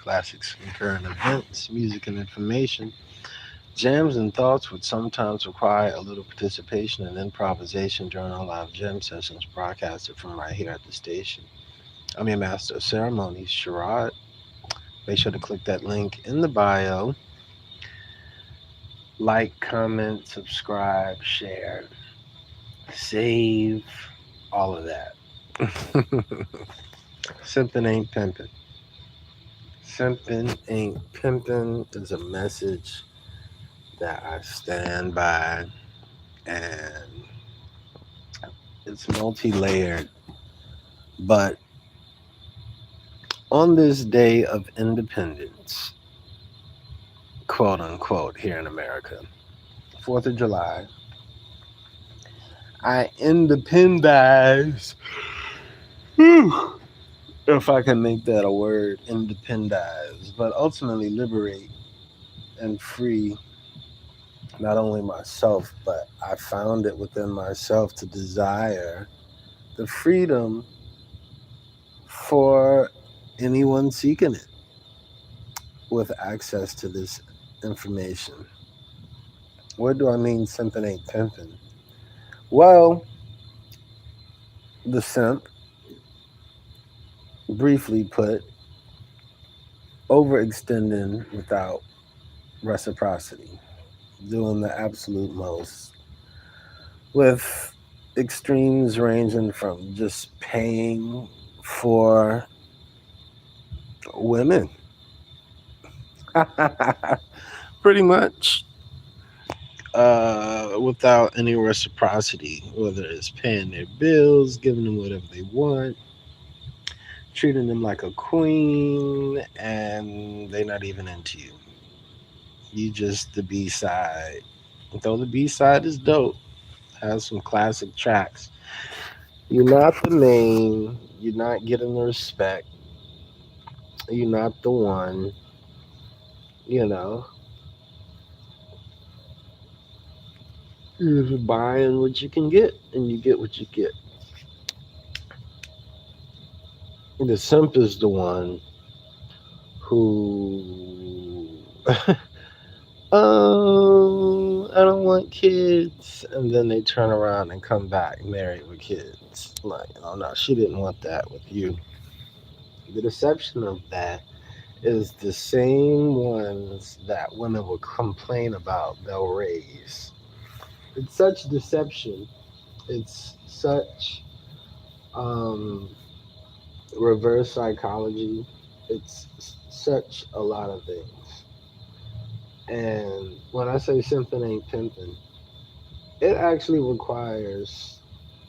classics and current events, music and information, jams and thoughts would sometimes require a little participation and improvisation during our live jam sessions broadcasted from right here at the station. I'm your master of ceremonies, Sherrod. Make sure to click that link in the bio. Like, comment, subscribe, share, save, all of that. Simpin' ain't pimpin'. Simpin' ain't pimpin' is a message that I stand by, and it's multi layered. But on this day of independence, quote unquote, here in America, 4th of July, I independize. If I can make that a word, independize, but ultimately liberate and free not only myself, but I found it within myself to desire the freedom for anyone seeking it with access to this information. What do I mean simping ain't pimping? Well, the simp, briefly put, overextending without reciprocity, doing the absolute most, with extremes ranging from just paying for women. Pretty much. Without any reciprocity, whether it's paying their bills, giving them whatever they want, treating them like a queen, and they're not even into you. You just the B side. Though the B side is dope, has some classic tracks. You're not the main. You're not getting the respect. You're not the one. You know, you're just buying what you can get, and you get what you get. The simp is the one who, oh, I don't want kids, and then they turn around and come back married with kids. Like, oh no, she didn't want that with you. The deception of that is the same ones that women will complain about they'll raise. It's such deception. It's such um, reverse psychology. It's such a lot of things. And when I say something ain't pimping, it actually requires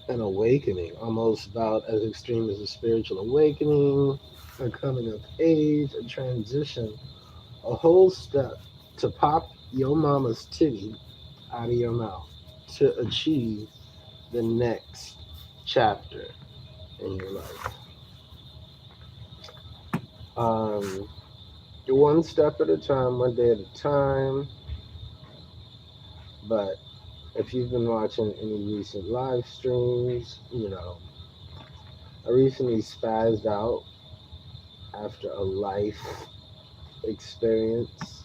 an awakening, almost about as extreme as a spiritual awakening, a coming of age, a transition, a whole step to pop your mama's titty out of your mouth to achieve the next chapter in your life. Um, one step at a time, one day at a time. But if you've been watching any recent live streams, I recently spazzed out after a life experience,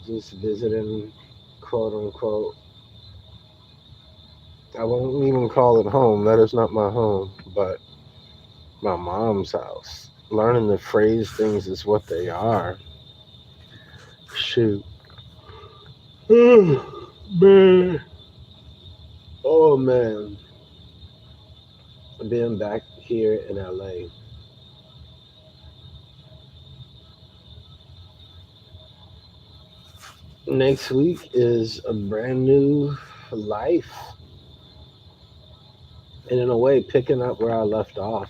just visiting, quote unquote. I won't even call it home. That is not my home, but my mom's house. Learning to phrase things as what they are. Shoot. Man. Oh man. Being back here in LA. Next week is a brand new life. And in a way, picking up where I left off.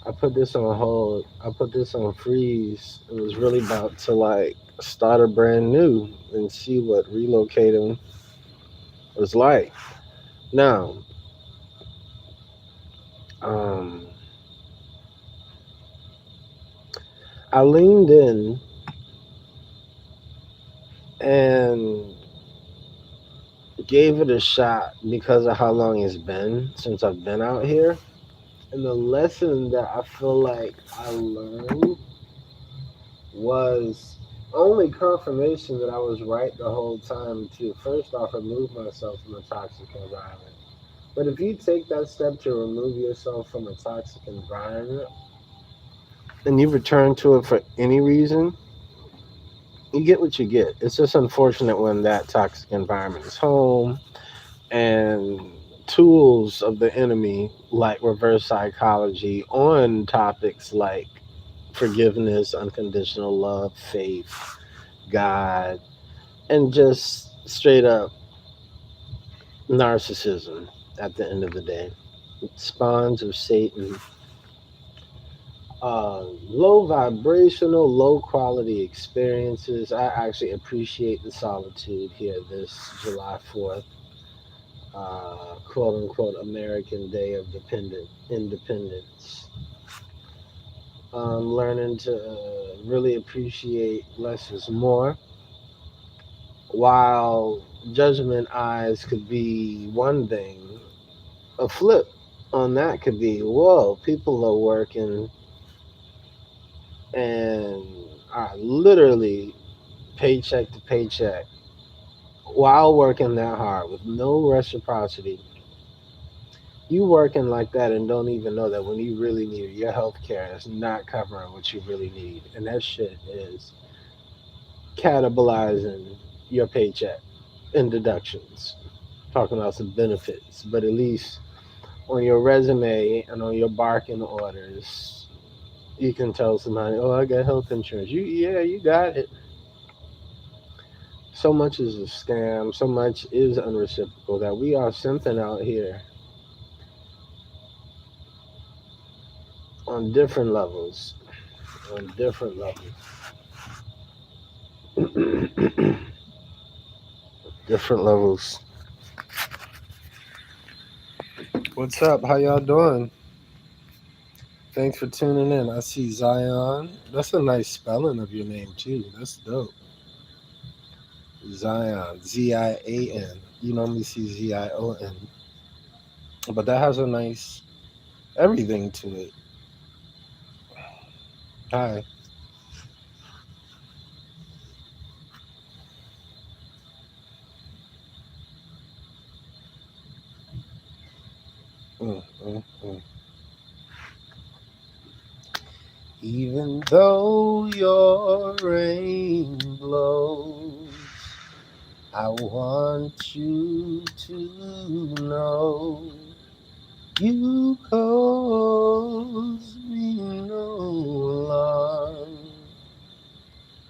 I put this on hold. I put this on freeze. It was really about to like start a brand new and see what relocating was like. Now, um, I leaned in and gave it a shot because of how long it's been since I've been out here. And the lesson that I feel like I learned was only confirmation that I was right the whole time to first off remove myself from a toxic environment. But if you take that step to remove yourself from a toxic environment and you return to it for any reason, you get what you get. It's just unfortunate when that toxic environment is home and tools of the enemy like reverse psychology on topics like forgiveness, unconditional love, faith, God, and just straight up narcissism at the end of the day. Spawns of Satan, low vibrational, low quality experiences. I actually appreciate the solitude here this July 4th, quote unquote, American Day of Independence. Learning to really appreciate less is more. While judgment eyes could be one thing, a flip on that could be, whoa, people are working and are literally paycheck to paycheck while working that hard with no reciprocity. You working like that and don't even know that when you really need it, your health care is not covering what you really need. And that shit is cannibalizing your paycheck and deductions. Talking about some benefits, but at least on your resume and on your barking orders, you can tell somebody, "Oh, I got health insurance." Yeah, you got it. So much is a scam. So much is unreciprocal that we are simping out here on different levels. On different levels. Different levels. What's up? How y'all doing? Thanks for tuning in. I see Zion. That's a nice spelling of your name too. That's dope. Zion. Zian. You normally see Zion. But that has a nice everything to it. Hi. Mm, mm, mm. Even though your rain blows, I want you to know you cause me no alarm,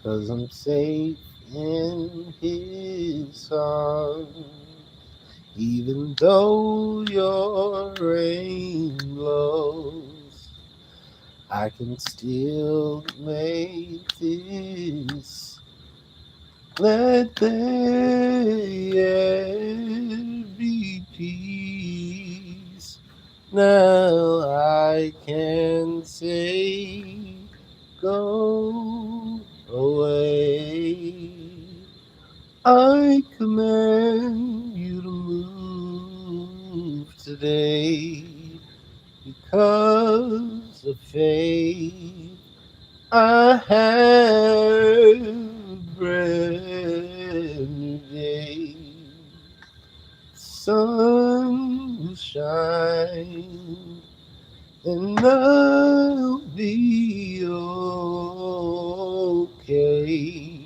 'cause I'm safe in his arms. Even though your rain blows, I can still make this. Let there be peace. Now I can say, go away. I command you to move today because of faith. I have a brand new day. Sun will shine and I'll be okay.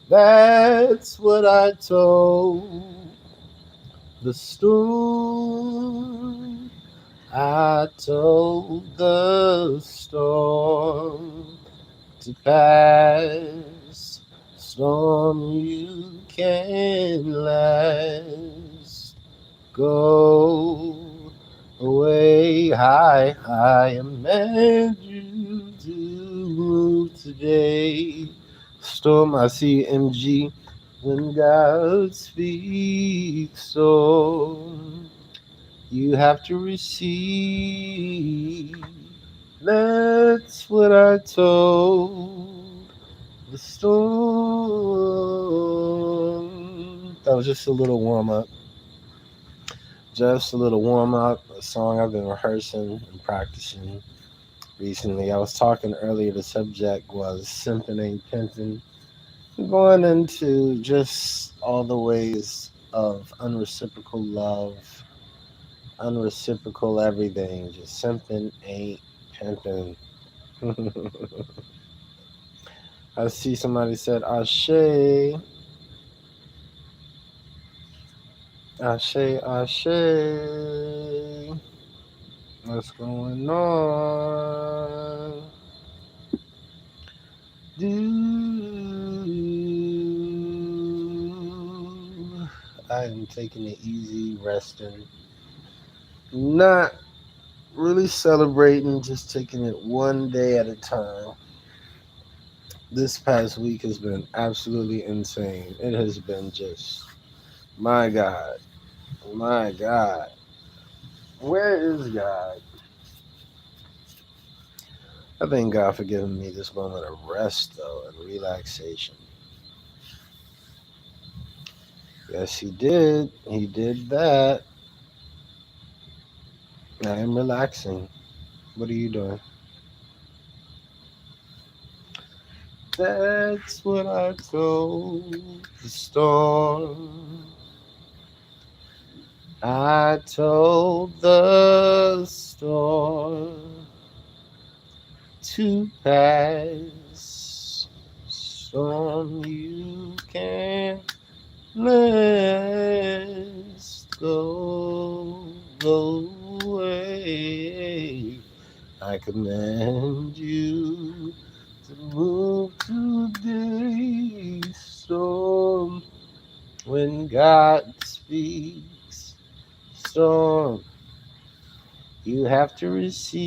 That's what I told the storm. I told the storm to pass. Storm, you can last. Go away. I am you to move today. Storm, I see MG. When God speaks, storm, you have to receive. That's what I told the storm. That was just a little warm up. Just a little warm up, a song I've been rehearsing and practicing recently. I was talking earlier, the subject was simping ain't pimping. Going into just all the ways of unreciprocal love, unreciprocal everything. Just simping ain't pimping. I see somebody said Ashe, Ashe, Ashe. What's going on? I am taking it easy, resting, not really celebrating, just taking it one day at a time. This past week has been absolutely insane. It has been just, my God, my God. Where is God? I thank God for giving me this moment of rest, though, and relaxation. Yes, He did. He did that. I am relaxing. What are you doing? That's what I told the storm. I told the storm to pass. Storm, you can't let go away. I command you to move today, storm. When God speaks, storm, you have to receive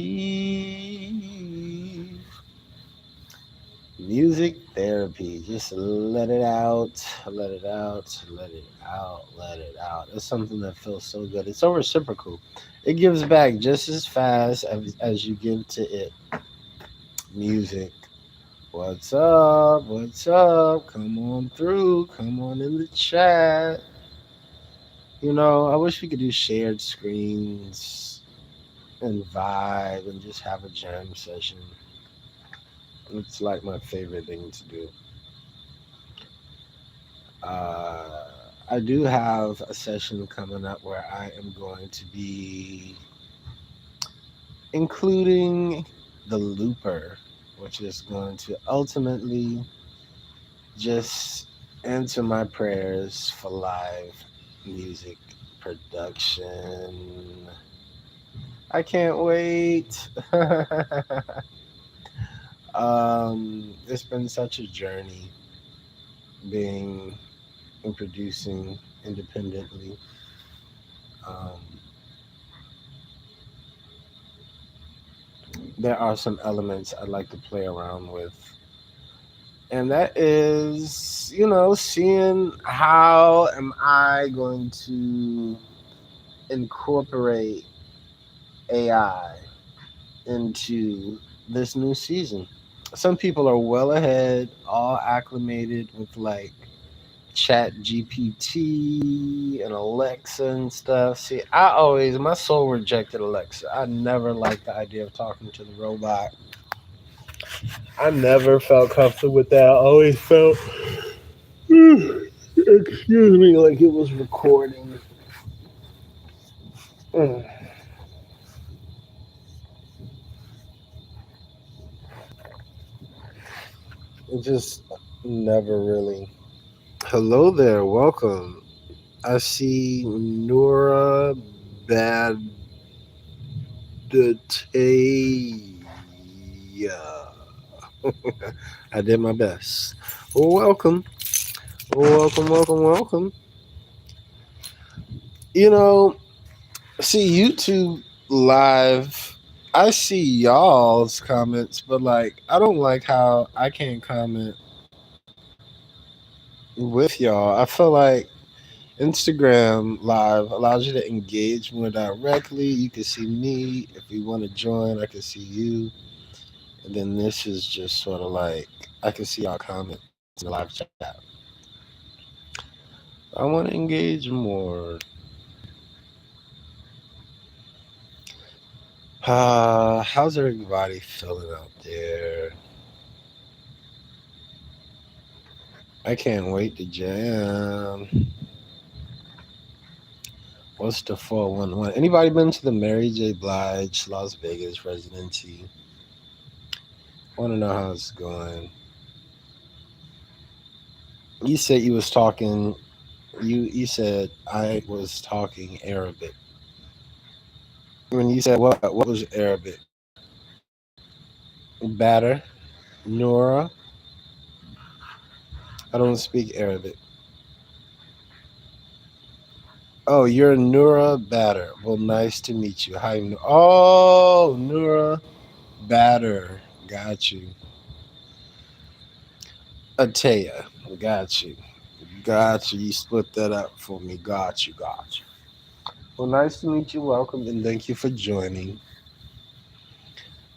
music therapy. Just let it out, let it out, let it out, let it out. It's something that feels so good. It's so reciprocal. It gives back just as fast as you give to it. Music. What's up? What's up? Come on through. Come on in the chat. I wish we could do shared screens and vibe and just have a jam session. It's like my favorite thing to do. Uh, I do have a session coming up where I am going to be including the looper, which is going to ultimately just answer my prayers for live music production. I can't wait. It's been such a journey being and producing independently. Um, there are some elements I'd like to play around with, and that is, seeing how am I going to incorporate AI into this new season. Some people are well ahead, all acclimated with like Chat GPT and Alexa and stuff. See, my soul rejected Alexa. I never liked the idea of talking to the robot. I never felt comfortable with that. I always felt, excuse me, like it was recording. Mm. It just never really. Hello there, welcome. I see Nora Badataya. I did my best. Welcome, welcome, welcome, welcome. You know, see YouTube live. I see y'all's comments, but like, I don't like how I can't comment with y'all. I feel like Instagram live allows you to engage more directly. You can see me. If you want to join, I can see you. And then this is just sort of like I can see y'all comments in the live chat. I want to engage more. How's everybody feeling out there? I can't wait to jam. What's the 411? Anybody been to the Mary J. Blige Las Vegas residency? Want to know how it's going. You said you was talking. You said I was talking Arabic. When you said what was Arabic? Batter, Nora. I don't speak Arabic. Oh, you're Nura Batter. Well, nice to meet you. Hi. Oh, Nura Batter. Got you. Ataya. Got you. Got you. You split that up for me. Got you. Got you. Well, nice to meet you. Welcome and thank you for joining.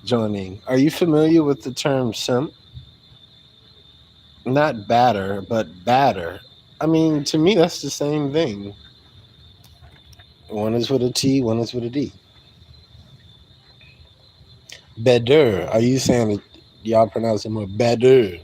Joining. Are you familiar with the term simp? Not batter, but batter. I mean, to me, that's the same thing. One is with a T, one is with a D. Better. Are you saying that y'all pronounce it more better?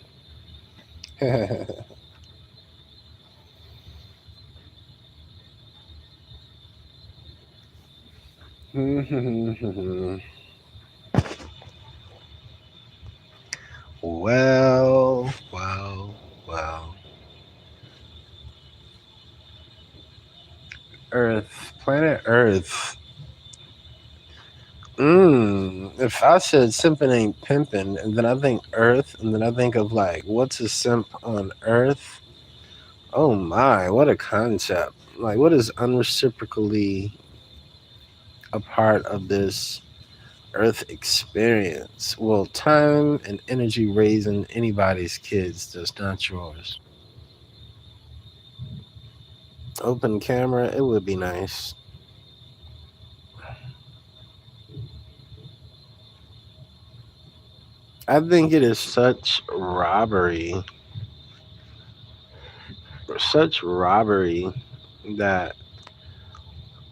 Well, well. Earth, planet Earth. If I said simping ain't pimping, and then I think Earth, and then I think of like, what's a simp on Earth? Oh my, what a concept. Like, what is unreciprocally a part of this Earth experience? Well, time and energy raising anybody's kids, just not yours. Open camera, it would be nice. I think it is such robbery that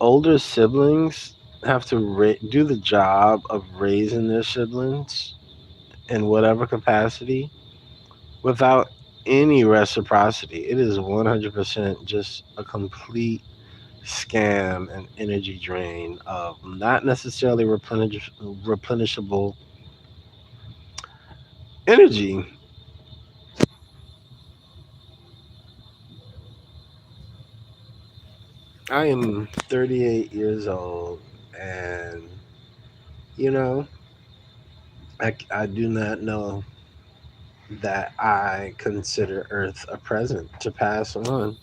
older siblings have to do the job of raising their siblings in whatever capacity without any reciprocity. It is 100% just a complete scam and energy drain of not necessarily replenishable energy. I am 38 years old, and you know, I do not know that I consider Earth a present to pass on.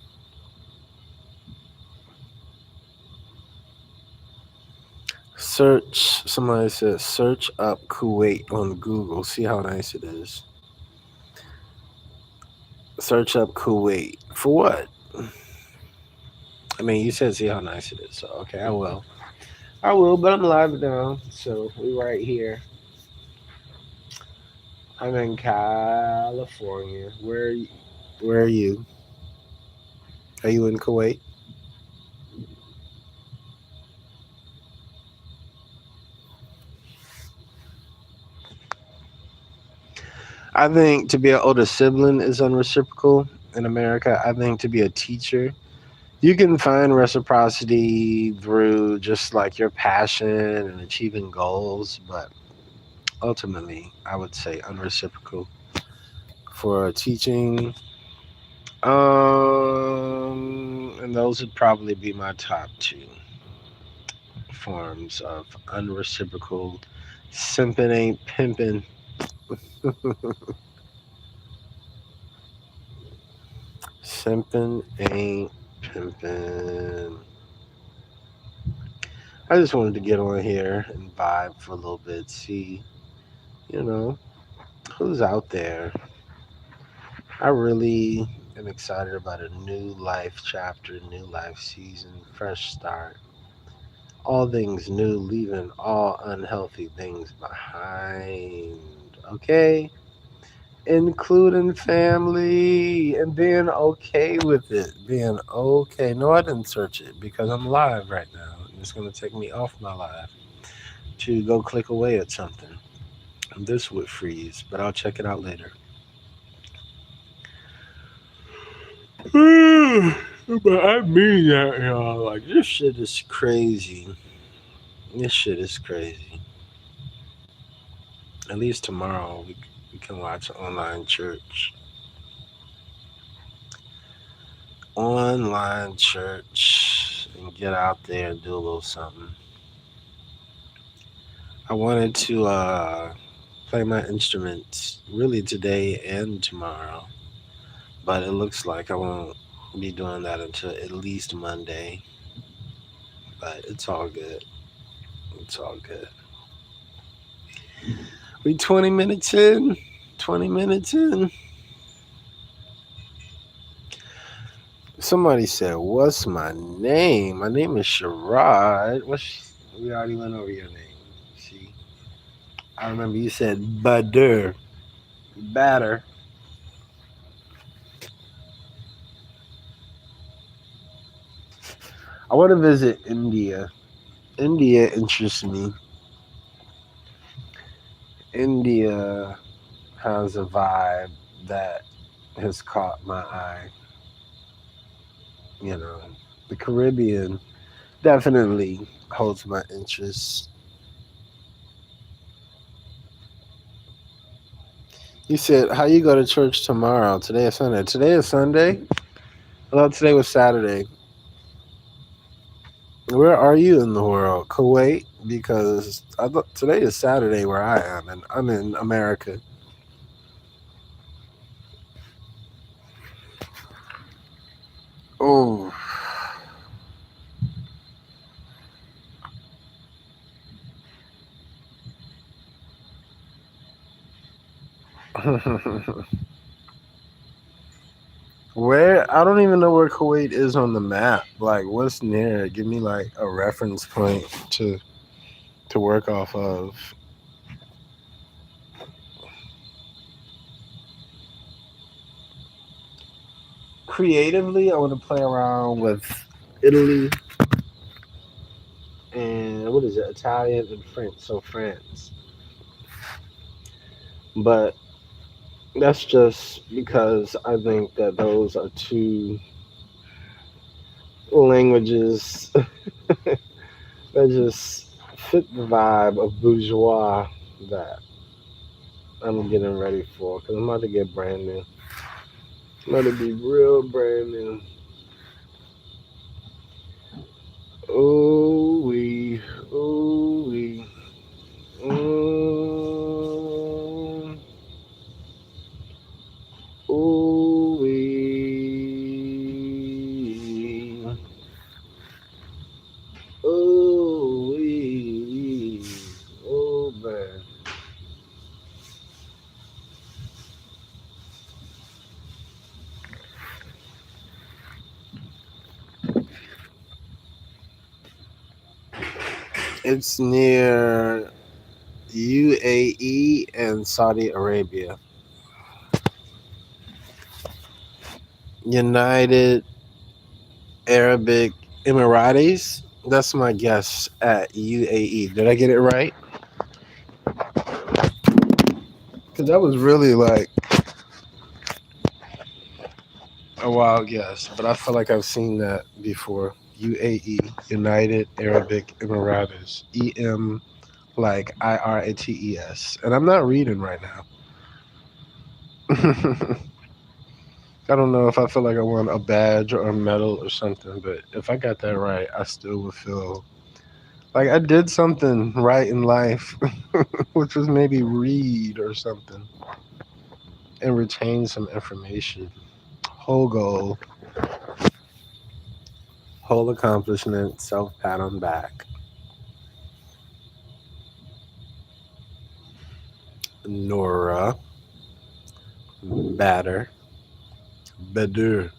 Somebody says, search up Kuwait on Google. See how nice it is. Search up Kuwait. For what? I mean, you said see how nice it is. So, okay, I will. I will, but I'm live now. So, we right here. I'm in California. Where are you? Are you in Kuwait? I think to be an older sibling is unreciprocal in America. I think to be a teacher, you can find reciprocity through just like your passion and achieving goals, but ultimately, I would say unreciprocal for teaching. And those would probably be my top two forms of unreciprocal simping ain't pimping. Simping ain't pimping. I just wanted to get on here and vibe for a little bit, see, you know, who's out there. I really am excited about a new life chapter, new life season, fresh start. All things new, leaving all unhealthy things behind. Okay? Including family and being okay with it. Being okay. No, I didn't search it because I'm live right now. And it's going to take me off my live. to go click away at something. This would freeze, but I'll check it out later. But I mean that, y'all. Like, this shit is crazy. This shit is crazy. At least tomorrow we can watch online church. Online church and get out there and do a little something. I wanted to play my instruments really today and tomorrow, but it looks like I won't be doing that until at least Monday. But it's all good. It's all good. We 20 minutes in. 20 minutes in. Somebody said, "What's my name? My name is Sherrod." We already went over your name. See, I remember you said Bader. Batter. I want to visit India. India interests me. India has a vibe that has caught my eye. You know, the Caribbean definitely holds my interest. You said, "How you go to church tomorrow? Today is Sunday. Today is Sunday. I thought today was Saturday. Where are you in the world? Kuwait? Because I thought today is Saturday where I am, and I'm in America." Oh. Where? I don't even know where Kuwait is on the map. Like, what's near it? Give me like a reference point to work off of. Creatively, I want to play around with Italy and what is it? Italian and French. So France, but that's just because I think that those are two languages that just fit the vibe of bourgeois that I'm getting ready for. Because I'm about to get brand new. I'm about to be real brand new. Ooh wee, ooh wee, mm, ooh wee, ooh wee, oh man. It's near UAE and Saudi Arabia. United Arabic Emiratis. That's my guess at UAE. Did I get it right? Because that was really like a wild guess, but I feel like I've seen that before. UAE, United Arabic Emirates. EM, like IRATES. And I'm not reading right now. I don't know if I feel like I won a badge or a medal or something, but if I got that right, I still would feel like I did something right in life, which was maybe read or something and retain some information. Whole goal, whole accomplishment, self pat on back. Nora, batter, Badur.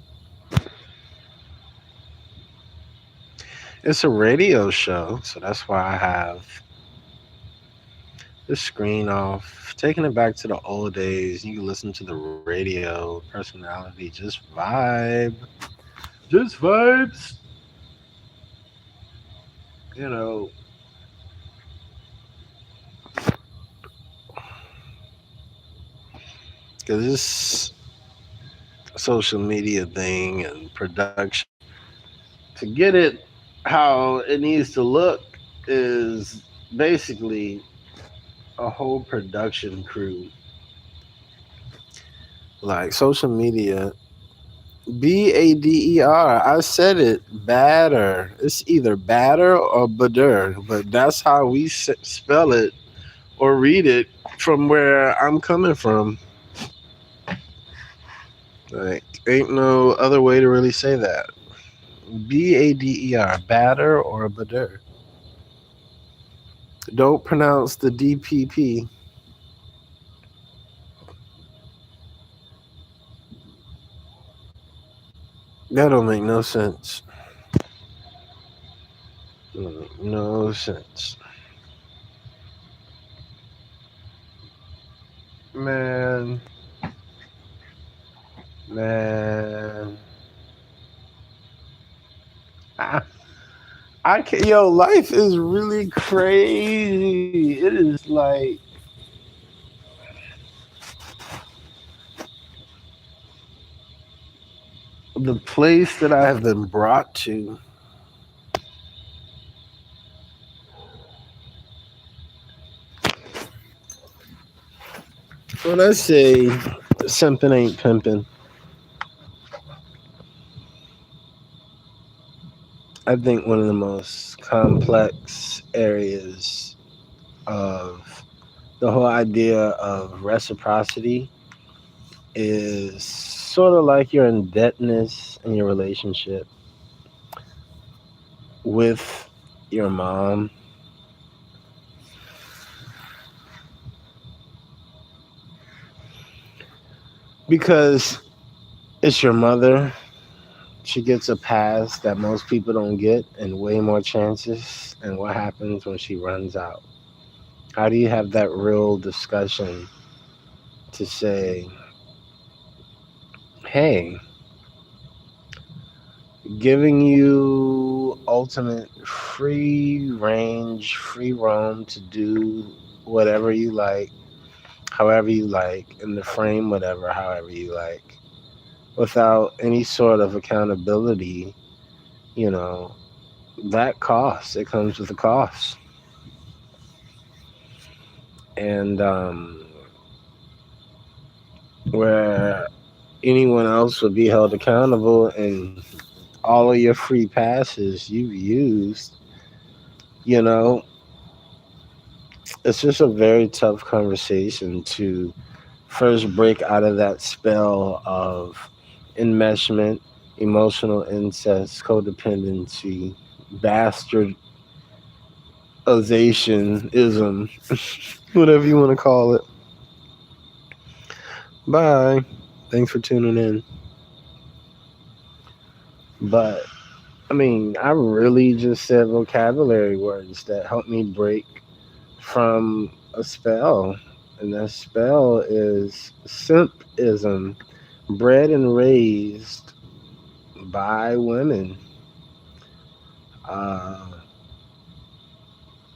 It's a radio show, so that's why I have the screen off. Taking it back to the old days, you can listen to the radio, personality, just vibe. Just vibes. You know, Because this social media thing and production, to get it how it needs to look, is basically a whole production crew. Like social media, Bader. I said it, batter. It's either batter or bader, but that's how we spell it or read it from where I'm coming from. Like, ain't no other way to really say that. Bader, batter or bader. Don't pronounce the DPP. That don't make no sense. No sense. Man, man. I, I can yo, life is really crazy. It is like the place that I have been brought to. When I say something ain't pimping, I think one of the most complex areas of the whole idea of reciprocity is sort of like your indebtedness in your relationship with your mom, because it's your mother. She gets a pass that most people don't get and way more chances. And what happens when she runs out? How do you have that real discussion to say, hey, giving you ultimate free range, free roam to do whatever you like, however you like, in the frame, whatever, however you like, without any sort of accountability, you know, that cost, it comes with a cost. And where anyone else would be held accountable and all of your free passes you've used, you know, it's just a very tough conversation to first break out of that spell of enmeshment, emotional incest, codependency, bastardization, whatever you want to call it. Bye. Thanks for tuning in. But I mean, I really just said vocabulary words that help me break from a spell. And that spell is simpism, bred and raised by women uh,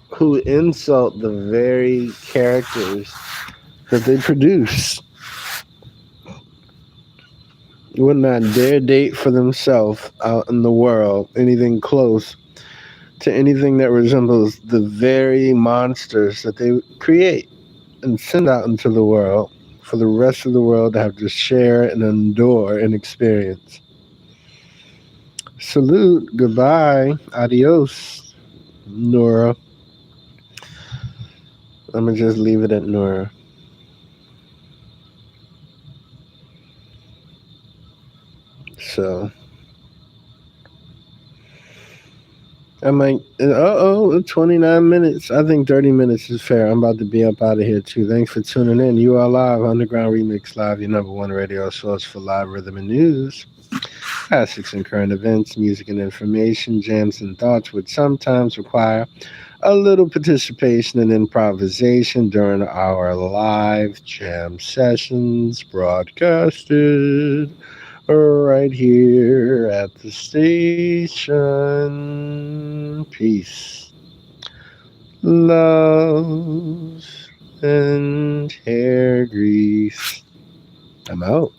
who insult the very characters that they produce. Would not dare date for themselves out in the world anything close to anything that resembles the very monsters that they create and send out into the world for the rest of the world to have to share and endure and experience. Salute, goodbye, adios, Nora. I'm gonna just leave it at Nora. So I might. 29 minutes. I think 30 minutes is fair. I'm about to be up out of here too. Thanks for tuning in. You are live, Underground Remix Live, your number one radio source for live rhythm and news, classics and current events, music and information, jams and thoughts, which sometimes require a little participation and improvisation during our live jam sessions broadcasted right here at the station. Peace, love, and hair grease. I'm out.